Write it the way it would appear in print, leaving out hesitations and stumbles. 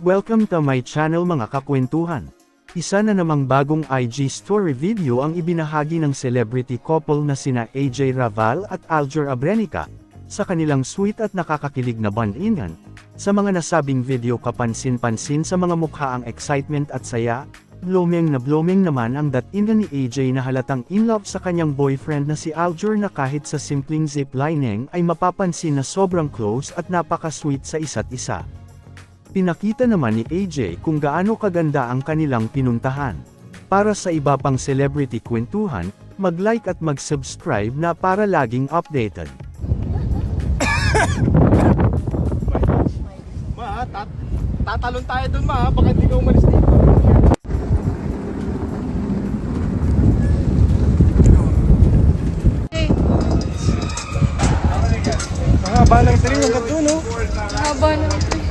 Welcome to my channel mga kakwentuhan. Isa na namang bagong IG story video ang ibinahagi ng celebrity couple na sina AJ Raval at Aljur Abrenica, sa kanilang sweet at nakakakilig na bondingan. Sa mga nasabing video kapansin-pansin sa mga mukha ang excitement at saya, blooming naman ang datingan ni AJ na halatang in love sa kanyang boyfriend na si Aljur na kahit sa simpleng ziplining ay mapapansin na sobrang close at napaka-sweet sa isa't isa. Pinakita naman ni AJ kung gaano kaganda ang kanilang pinuntahan. Para sa iba pang celebrity kwentuhan, mag-like at mag-subscribe na para laging updated. Ma, tatalon tayo dun ma, baka hindi ka umalis dito. Mahaba ng tree yung gato, no? Haba na ito.